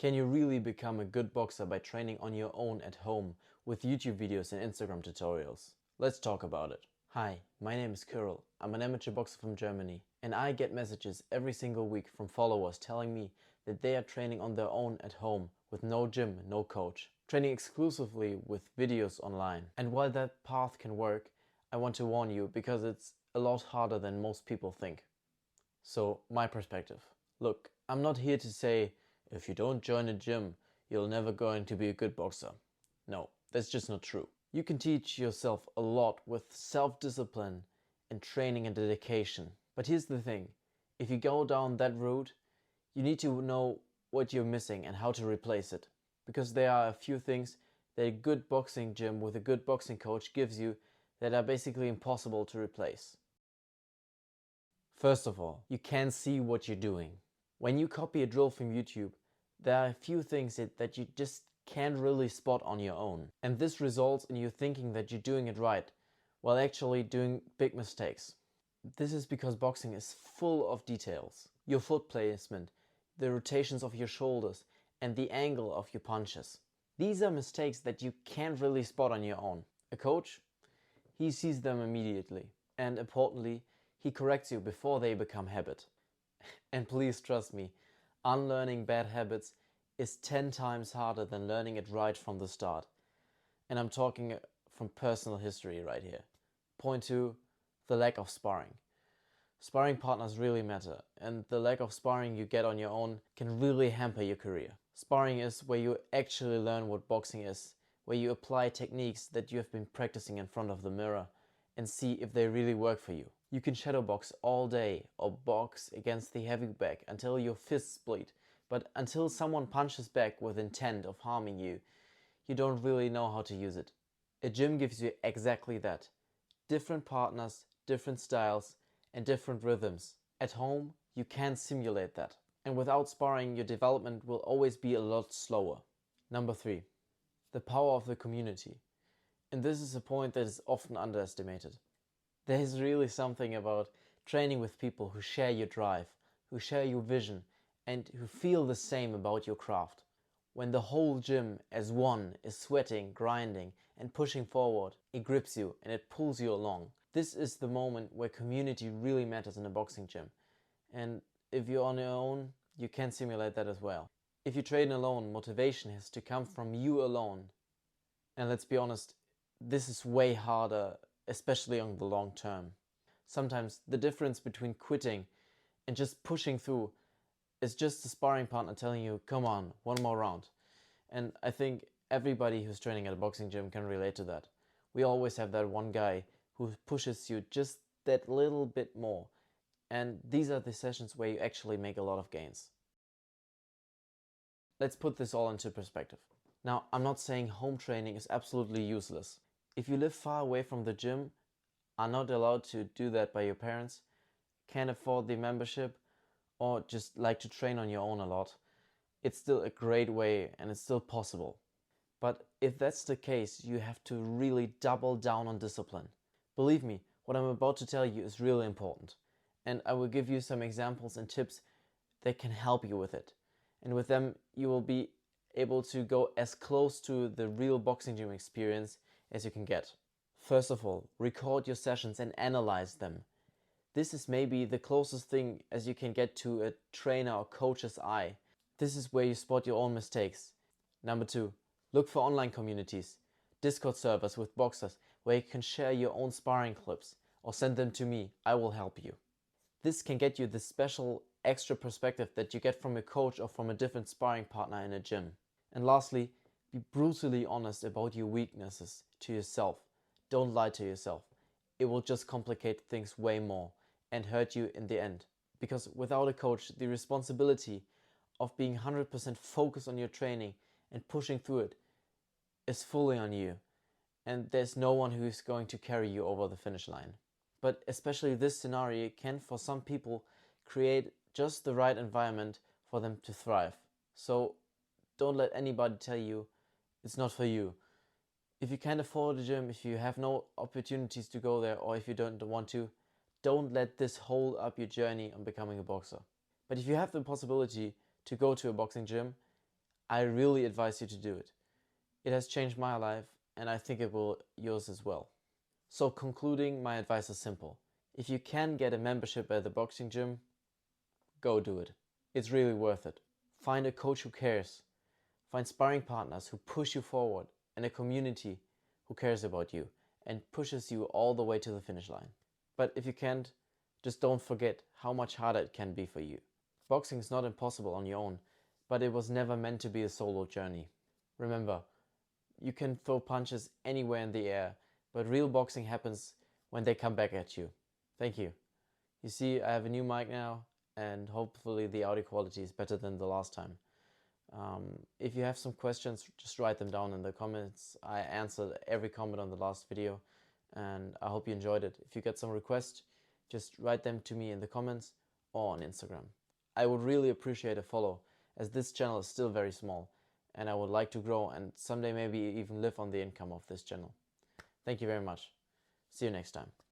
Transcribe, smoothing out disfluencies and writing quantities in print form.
Can you really become a good boxer by training on your own at home with YouTube videos and Instagram tutorials? Let's talk about it. Hi, my name is Kirill. I'm an amateur boxer from Germany, and I get messages every single week from followers telling me that they are training on their own at home with no gym, no coach, training exclusively with videos online. And while that path can work, I want to warn you because it's a lot harder than most people think. So, my perspective. Look, I'm not here to say if you don't join a gym, you're never going to be a good boxer. No, that's just not true. You can teach yourself a lot with self-discipline and training and dedication. But here's the thing, if you go down that route, you need to know what you're missing and how to replace it. Because there are a few things that a good boxing gym with a good boxing coach gives you that are basically impossible to replace. First of all, you can see what you're doing. When you copy a drill from YouTube, there are a few things that you just can't really spot on your own. And this results in you thinking that you're doing it right, while actually doing big mistakes. This is because boxing is full of details. Your foot placement, the rotations of your shoulders, and the angle of your punches. These are mistakes that you can't really spot on your own. A coach, he sees them immediately. And importantly, he corrects you before they become habit. And please trust me, unlearning bad habits is 10 times harder than learning it right from the start. And I'm talking from personal history right here. Point 2, the lack of sparring. Sparring partners really matter, and the lack of sparring you get on your own can really hamper your career. Sparring is where you actually learn what boxing is, where you apply techniques that you have been practicing in front of the mirror and see if they really work for you. You can shadow box all day or box against the heavy bag until your fists bleed, but until someone punches back with intent of harming you, you don't really know how to use it. A gym gives you exactly that. Different partners, different styles, and different rhythms. At home, you can't simulate that. And without sparring, your development will always be a lot slower. Number 3, the power of the community. And this is a point that is often underestimated. There is really something about training with people who share your drive, who share your vision, and who feel the same about your craft. When the whole gym as one is sweating, grinding, and pushing forward, it grips you and it pulls you along. This is the moment where community really matters in a boxing gym. And if you're on your own, you can simulate that as well. If you train alone, motivation has to come from you alone. And let's be honest, this is way harder, especially on the long term. Sometimes the difference between quitting and just pushing through is just the sparring partner telling you, come on, one more round. And I think everybody who's training at a boxing gym can relate to that. We always have that one guy who pushes you just that little bit more. And these are the sessions where you actually make a lot of gains. Let's put this all into perspective. Now, I'm not saying home training is absolutely useless. If you live far away from the gym, are not allowed to do that by your parents, can't afford the membership, or just like to train on your own a lot, it's still a great way and it's still possible. But if that's the case, you have to really double down on discipline. Believe me, what I'm about to tell you is really important. And I will give you some examples and tips that can help you with it. And with them, you will be able to go as close to the real boxing gym experience as you can get. First of all, record your sessions and analyze them. This is maybe the closest thing as you can get to a trainer or coach's eye. This is where you spot your own mistakes. Number 2, look for online communities, Discord servers with boxers where you can share your own sparring clips or send them to me, I will help you. This can get you the special extra perspective that you get from a coach or from a different sparring partner in a gym. And lastly, be brutally honest about your weaknesses to yourself. Don't lie to yourself. It will just complicate things way more and hurt you in the end. Because without a coach, the responsibility of being 100% focused on your training and pushing through it is fully on you. And there's no one who is going to carry you over the finish line. But especially this scenario can, for some people, create just the right environment for them to thrive. So don't let anybody tell you it's not for you. If you can't afford a gym, if you have no opportunities to go there, or if you don't want to, don't let this hold up your journey on becoming a boxer. But if you have the possibility to go to a boxing gym, I really advise you to do it. It has changed my life, and I think it will yours as well. So concluding, my advice is simple. If you can get a membership at the boxing gym, go do it. It's really worth it. Find a coach who cares. Find sparring partners who push you forward, and a community who cares about you and pushes you all the way to the finish line. But if you can't, just don't forget how much harder it can be for you. Boxing is not impossible on your own, but it was never meant to be a solo journey. Remember, you can throw punches anywhere in the air, but real boxing happens when they come back at you. Thank you. You see, I have a new mic now, and hopefully the audio quality is better than the last time. If you have some questions, just write them down in the comments. I answered every comment on the last video, and I hope you enjoyed it. If you get some requests, just write them to me in the comments or on Instagram. I would really appreciate a follow, as this channel is still very small, and I would like to grow and someday maybe even live on the income of this channel. Thank you very much. See you next time.